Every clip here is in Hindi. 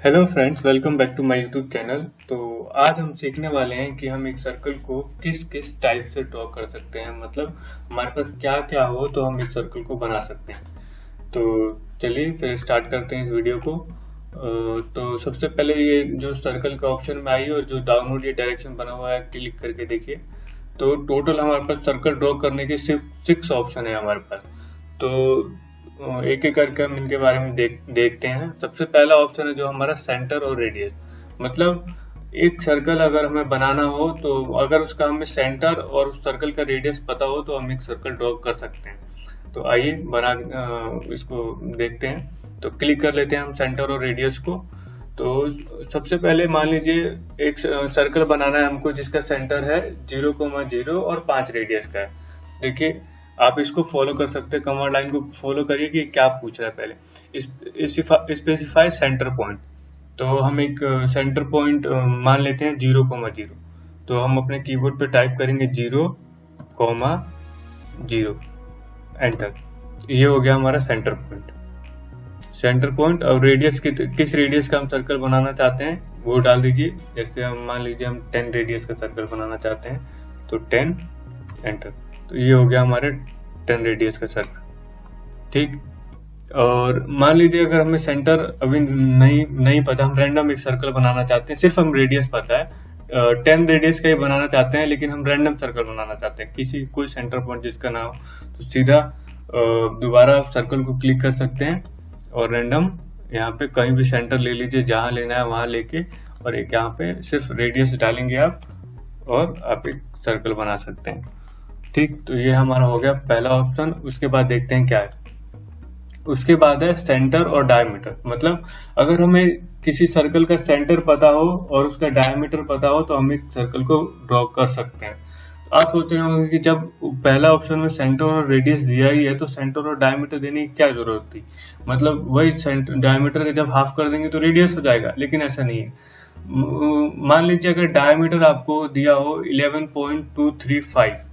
Hello friends, welcome back to my YouTube channel. तो आज हम सीखने वाले हैं कि हम एक सर्कल को किस किस टाइप से ड्रॉ कर सकते हैं। मतलब हमारे पास क्या क्या हो तो हम एक सर्कल को बना सकते हैं। तो चलिए फिर स्टार्ट करते हैं इस वीडियो को। तो सबसे पहले ये जो सर्कल का ऑप्शन में आई और जो डाउनलोड ये डायरेक्शन बना हुआ है, क्लिक करके देखिए। तो टोटल हमारे पास सर्कल ड्रॉ करने के सिर्फ 6 ऑप्शन है हमारे पास। तो एक एक करके हम इनके बारे में देखते हैं। सबसे पहला ऑप्शन है जो हमारा सेंटर और रेडियस। मतलब एक सर्कल अगर हमें बनाना हो तो अगर उसका हमें सेंटर और उस सर्कल का रेडियस पता हो तो हम एक सर्कल ड्रॉ कर सकते हैं। तो आइए इसको देखते हैं। तो क्लिक कर लेते हैं हम सेंटर और रेडियस को। तो सबसे पहले मान लीजिए एक सर्कल बनाना है हमको जिसका सेंटर है 0,0 और 5 रेडियस का है। देखिए आप इसको फॉलो कर सकते हैं, कमांड लाइन को फॉलो करिए कि क्या पूछ रहा है। पहले स्पेसिफाई सेंटर पॉइंट। तो हम एक सेंटर पॉइंट मान लेते हैं 0,0। तो हम अपने कीबोर्ड पे टाइप करेंगे 0,0, एंटर। ये हो गया हमारा सेंटर पॉइंट। और रेडियस किस रेडियस का हम सर्कल बनाना चाहते हैं वो डाल दीजिए। जैसे हम मान लीजिए हम 10 रेडियस का सर्कल बनाना चाहते हैं तो 10, एंटर। तो ये हो गया हमारे 10 रेडियस का सर्कल। ठीक। और मान लीजिए अगर हमें सेंटर अभी नहीं पता, हम रैंडम एक सर्कल बनाना चाहते हैं, सिर्फ हम रेडियस पता है 10 रेडियस का ही बनाना चाहते हैं, लेकिन हम रैंडम सर्कल बनाना चाहते हैं, कोई सेंटर पॉइंट जिसका ना हो, तो सीधा दोबारा सर्कल को क्लिक कर सकते हैं और रैंडम यहाँ पे कहीं भी सेंटर ले लीजिए, जहाँ लेना है वहां लेके, और एक यहाँ पे सिर्फ रेडियस डालेंगे आप और आप एक सर्कल बना सकते हैं। ठीक। तो ये हमारा हो गया पहला ऑप्शन। उसके बाद देखते हैं क्या है। उसके बाद है सेंटर और डायमीटर। मतलब अगर हमें किसी सर्कल का सेंटर पता हो और उसका डायमीटर पता हो तो हम एक सर्कल को ड्रॉ कर सकते हैं। आप सोच रहे होंगे कि जब पहला ऑप्शन में सेंटर और रेडियस दिया ही है तो सेंटर और डायमीटर देने की क्या जरूरत थी। मतलब वही सेंटर डायमीटर का जब हाफ कर देंगे तो रेडियस हो जाएगा, लेकिन ऐसा नहीं है। मान लीजिए अगर डायमीटर आपको दिया हो 11.235,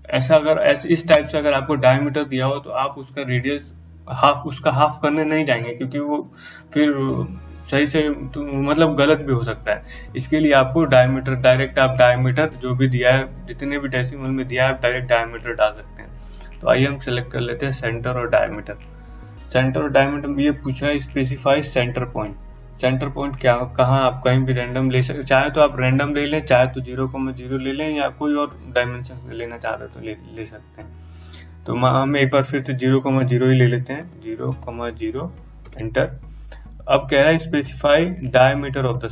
ऐसा अगर इस टाइप से अगर आपको डायमीटर दिया हो तो आप उसका रेडियस उसका हाफ करने नहीं जाएंगे, क्योंकि वो फिर सही से तो मतलब गलत भी हो सकता है। इसके लिए आपको डायरेक्ट आप डायमीटर जो भी दिया है, जितने भी डेसिमल में दिया है, आप डायरेक्ट डायमीटर डाल सकते हैं। तो आइए हम सेलेक्ट कर लेते हैं सेंटर और डायमीटर। सेंटर और डायमीटर में ये पूछ रहा है specify centre point. Centre point कहाँ आप कहीं भी रैंडम ले सकते, चाहे तो आप रैंडम ले लें, चाहे तो 0,0 ले लें, या कोई और डायमेंशन लेना चाह रहे तो ले सकते हैं। तो हम एक बार फिर से 0,0 ही ले लेते हैं, 0,0, एंटर। अब कह रहा है specify diameter of the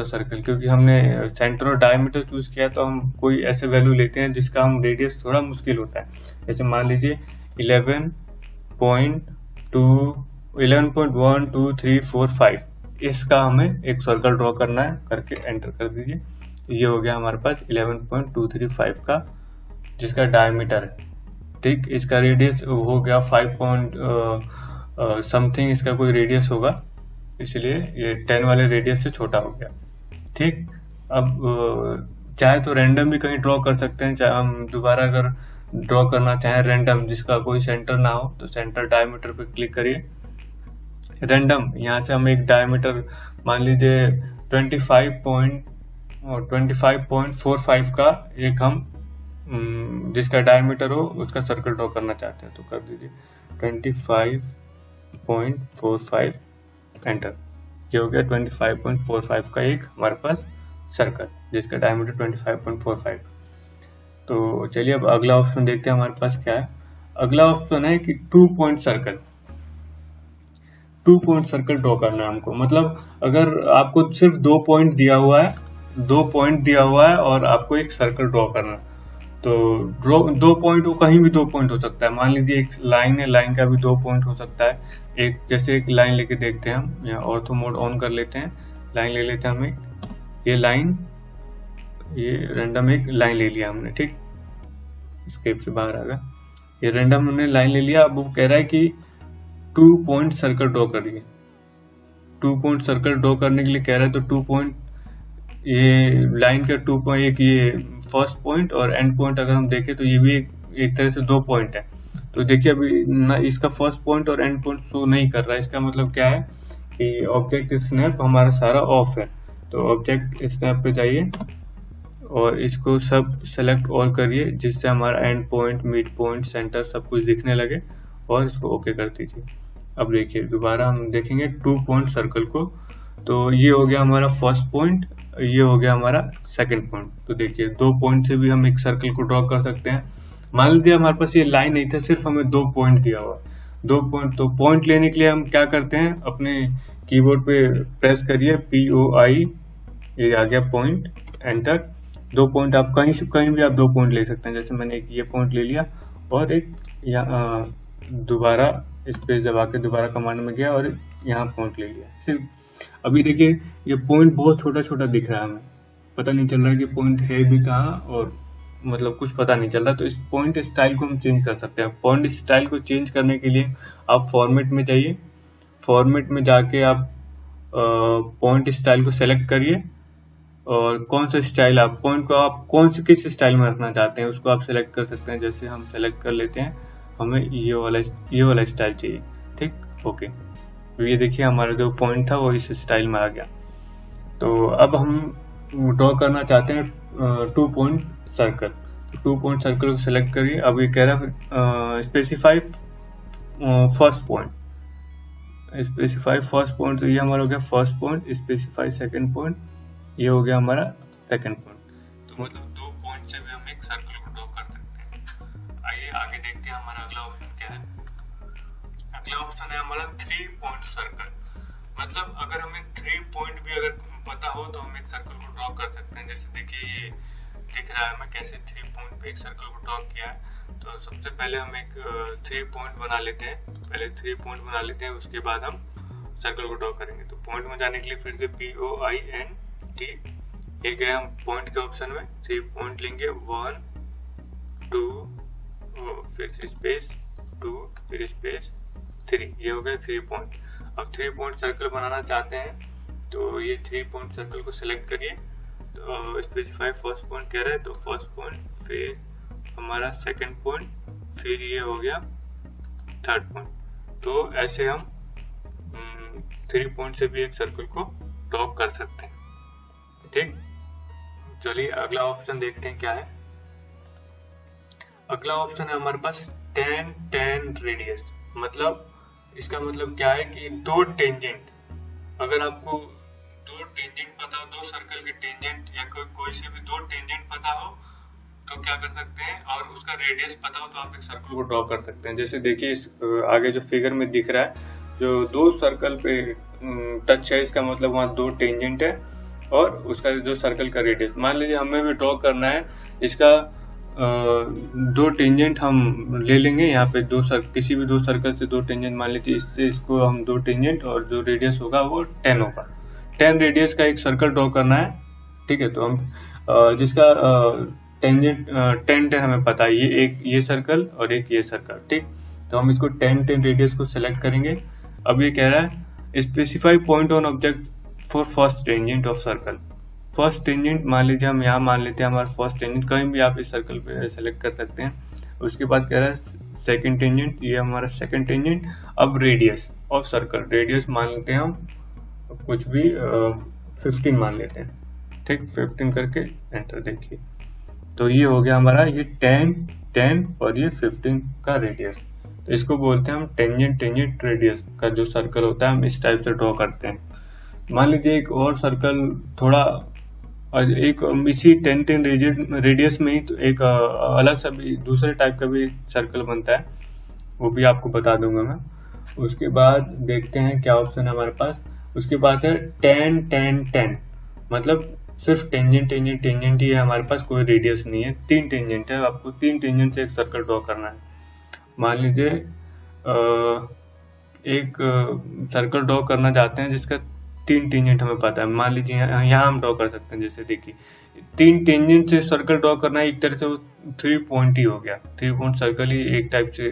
circle. क्योंकि हमने सेंटर और डायमीटर चूज किया तो हम कोई ऐसे वैल्यू लेते हैं जिसका हम रेडियस थोड़ा मुश्किल होता है। जैसे मान लीजिए 11.12345, इसका हमें एक सर्कल ड्रॉ करना है, करके एंटर कर दीजिए। ये हो गया हमारे पास 11.235 का, जिसका डायमीटर है। ठीक। इसका रेडियस हो गया 5 समथिंग, इसका कोई रेडियस होगा, इसलिए ये 10 वाले रेडियस से छोटा हो गया। ठीक। अब चाहे तो रैंडम भी कहीं ड्रॉ कर सकते हैं, चाहे हम दोबारा अगर ड्रॉ करना चाहें रैंडम जिसका कोई सेंटर ना हो तो सेंटर डायमीटर पे क्लिक करिए, रैंडम। यहाँ से हम एक डायमीटर मान लीजिए 25.45 का एक हम जिसका डायमीटर हो उसका सर्कल ड्रॉ करना चाहते हैं तो कर दीजिए 25.45, एंटर। ये हो गया 25.45 का एक हमारे पास सर्कल जिसका डायमीटर 25.45। तो चलिए अब अगला ऑप्शन देखते हैं हमारे पास क्या है। अगला ऑप्शन है कि 2 पॉइंट सर्कल ड्रॉ करना है हमको। मतलब अगर आपको सिर्फ 2 पॉइंट दिया हुआ है और आपको एक सर्कल ड्रॉ करना, तो 2 पॉइंट, वो कहीं भी 2 पॉइंट हो सकता है। मान लीजिए एक लाइन है, लाइन का भी 2 पॉइंट हो सकता है। जैसे एक लाइन लेके देखते हैं हम, यहाँ ऑर्थो मोड ऑन कर लेते हैं, लाइन ले लेते हैं हम एक, ये लाइन, ये रैंडम एक लाइन ले लिया हमने। ठीक। स्केप से बाहर आ गया, ये रैंडम हमने लाइन ले लिया। अब वो कह रहा है कि 2 पॉइंट सर्कल ड्रॉ करिए। 2 पॉइंट सर्कल ड्रॉ करने के लिए कह रहा है, तो 2 पॉइंट, ये लाइन का 2 पॉइंट, एक ये फर्स्ट पॉइंट और एंड पॉइंट अगर हम देखें तो ये भी एक तरह से 2 पॉइंट है। तो देखिए अभी ना इसका फर्स्ट पॉइंट और एंड पॉइंट शो नहीं कर रहा है। इसका मतलब क्या है कि ऑब्जेक्ट स्नैप हमारा सारा ऑफ है। तो ऑब्जेक्ट स्नैप पे जाइए और इसको सब सेलेक्ट ऑल करिए, जिससे हमारा and point, mid point, centre सब कुछ दिखने लगे, और इसको ओके कर दीजिए। अब देखिए दोबारा हम देखेंगे 2 पॉइंट सर्कल को। तो ये हो गया हमारा फर्स्ट पॉइंट, ये हो गया हमारा सेकंड पॉइंट। तो देखिए 2 पॉइंट से भी हम एक सर्कल को ड्रॉ कर सकते हैं। मान लीजिए हमारे पास ये लाइन नहीं था, सिर्फ हमें 2 पॉइंट दिया हुआ, 2 पॉइंट। तो पॉइंट लेने के लिए हम क्या करते हैं, अपने कीबोर्ड पे प्रेस करिए POI, ये आ गया पॉइंट, एंटर। 2 पॉइंट आप कहीं से कहीं भी आप 2 पॉइंट ले सकते हैं। जैसे मैंने एक ये पॉइंट ले लिया और एक दोबारा इस पे दबा के दोबारा कमांड में गया और यहाँ पॉइंट ले लिया। सिर्फ अभी देखिए ये पॉइंट बहुत छोटा छोटा दिख रहा है, हमें पता नहीं चल रहा है कि पॉइंट है भी कहाँ, और मतलब कुछ पता नहीं चल रहा। तो इस पॉइंट स्टाइल को हम चेंज कर सकते हैं। पॉइंट स्टाइल को चेंज करने के लिए आप फॉर्मेट में जाइए, फॉर्मेट में जाके आप पॉइंट स्टाइल को सेलेक्ट करिए, और कौन सा स्टाइल आप पॉइंट को आप किस स्टाइल में रखना चाहते हैं उसको आप सेलेक्ट कर सकते हैं। जैसे हम सेलेक्ट कर लेते हैं, हमें ये वाला स्टाइल चाहिए, ठीक, ओके। तो ये देखिए हमारा जो पॉइंट था वो इस स्टाइल में आ गया। तो अब हम ड्रॉ करना चाहते हैं 2 पॉइंट सर्कल। 2 पॉइंट सर्कल को सेलेक्ट करिए। अब ये कह रहा है specify first point, specify first point. तो ये हमारा हो गया first point. Specify second point, ये हो गया हमारा सेकंड पॉइंट। तो मतलब 2 पॉइंट से भी हम एक सर्कल को ड्रॉ कर सकते हैं। आइए आगे देखते हैं हमारा अगला ऑप्शन क्या है। अगला ऑप्शन है हमारा 3 पॉइंट सर्कल। मतलब अगर हमें 3 पॉइंट भी अगर पता हो तो हम एक सर्कल को ड्रॉ कर सकते हैं। जैसे देखिए ये दिख रहा है हमें कैसे 3 पॉइंट पे एक सर्कल को ड्रॉ किया है। तो सबसे पहले हम एक 3 पॉइंट बना लेते हैं। पहले 3 पॉइंट बना लेते हैं, उसके बाद हम सर्कल को ड्रॉ करेंगे। तो पॉइंट में जाने के लिए फिर से POINT, एक गए हम पॉइंट के ऑप्शन में, 3 पॉइंट लेंगे, 1 2 फिर से स्पेस 2 फिर स्पेस 3, ये हो गया 3 पॉइंट। अब 3 पॉइंट सर्कल बनाना चाहते हैं तो ये 3 पॉइंट सर्कल को सिलेक्ट करिए। तो स्पेसिफाई फर्स्ट पॉइंट कह रहा है, तो फर्स्ट पॉइंट, फिर हमारा सेकंड पॉइंट, फिर ये हो गया थर्ड पॉइंट। तो ऐसे हम 3 पॉइंट से भी एक सर्कल को ड्रॉ कर सकते हैं, ठीक। चलिए अगला ऑप्शन देखते हैं क्या है। अगला ऑप्शन है हमारे पास 10 रेडियस। मतलब इसका मतलब क्या है कि 2 टेंजेंट, अगर आपको 2 टेंजेंट पता हो, 2 सर्कल के टेंजेंट या कोई से भी 2 टेंजेंट पता हो तो क्या कर सकते हैं, और उसका रेडियस पता हो तो आप एक सर्कल को ड्रॉ कर सकते हैं। जैसे देखिए इस आगे जो फिगर में दिख रहा है, जो 2 सर्कल पे टच है, इसका मतलब वहाँ 2 टेंजेंट है और उसका जो सर्कल का रेडियस। मान लीजिए हमें भी ड्रॉ करना है, इसका 2 टेंजेंट हम ले लेंगे। यहाँ पे किसी भी 2 सर्कल से 2 टेंजेंट मान लीजिए, इससे इसको हम 2 टेंजेंट, और जो रेडियस होगा वो 10 होगा। 10 रेडियस का एक सर्कल ड्रॉ करना है, ठीक है। तो हम जिसका टेंजेंट 10 हमें पता है, ये सर्कल और एक ये सर्कल, ठीक। तो हम इसको 10 रेडियस को सिलेक्ट करेंगे। अब ये कह रहा है specify point on object for first tangent of circle. First tangent मान लीजिए हम यहाँ मान लेते हैं हमारा फर्स्ट टेंजेंट, कहीं भी आप इस सर्कल पे सेलेक्ट कर सकते हैं। उसके बाद कह रहा है सेकंड टेंजेंट, ये हमारा सेकंड टेंजेंट। अब रेडियस ऑफ सर्कल, रेडियस मान लेते हैं हम कुछ भी 15 मान लेते हैं, ठीक। 15 करके एंटर, देखिए तो ये हो गया हमारा ये 10 और ये 15 का रेडियस। तो इसको बोलते हैं हम टेंजेंट रेडियस का जो सर्कल होता है हम इस टाइप से ड्रॉ करते हैं। मान लीजिए एक और सर्कल थोड़ा एक इसी 10 रेडियस में ही तो एक अलग सा भी दूसरे टाइप का भी सर्कल बनता है, वो भी आपको बता दूंगा मैं। उसके बाद देखते हैं क्या ऑप्शन है हमारे पास। उसके बाद है 10 मतलब सिर्फ टेंजेंट ही है हमारे पास, कोई रेडियस नहीं है। 3 टेंजेंट है, आपको 3 टेंजेंट से एक सर्कल ड्रॉ करना है। मान लीजिए एक सर्कल ड्रॉ करना चाहते हैं जिसका 3 टेंजेंट हमें पता है। मान लीजिए यहाँ हम ड्रॉ कर सकते हैं। जैसे देखिए 3 टेंजेंट से सर्कल ड्रॉ करना है, एक तरह से वो 3 पॉइंट ही हो गया। 3 पॉइंट सर्कल ही एक टाइप से,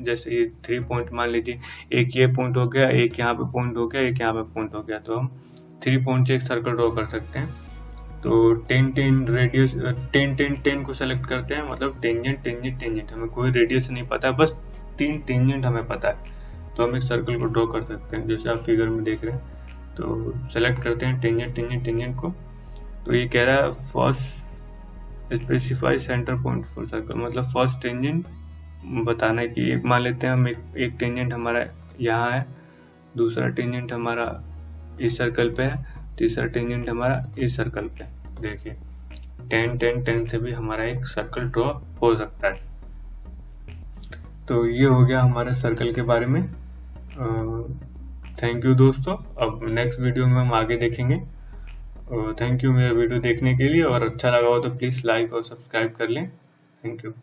जैसे ये 3 पॉइंट मान लीजिए, एक ये पॉइंट हो गया, एक यहाँ पे पॉइंट हो गया, एक यहाँ पे पॉइंट हो गया। तो हम 3 पॉइंट से एक सर्कल ड्रॉ कर सकते हैं। तो 10 रेडियस 10 को सेलेक्ट करते हैं, मतलब टेंजेंट हमें कोई रेडियस नहीं पता, बस 3 टेंजेंट हमें पता है, तो हम एक सर्कल को ड्रॉ कर सकते हैं जैसे आप फिगर में देख रहे हैं। तो सेलेक्ट करते हैं टेंजेंट को। तो ये कह रहा है first specify centre point for circle, मतलब फर्स्ट टेंजेंट बताना है कि मान लेते हैं हम एक टेंजेंट हमारा यहाँ है, दूसरा टेंजेंट हमारा इस सर्कल पे है, तीसरा टेंजेंट हमारा इस सर्कल पे। देखिए 10 से भी हमारा एक सर्कल ड्रॉ हो सकता है। तो ये हो गया हमारे सर्कल के बारे में। थैंक यू दोस्तों, अब नेक्स्ट वीडियो में हम आगे देखेंगे। थैंक यू मेरा वीडियो देखने के लिए, और अच्छा लगा हो तो प्लीज़ लाइक और सब्सक्राइब कर लें। Thank you.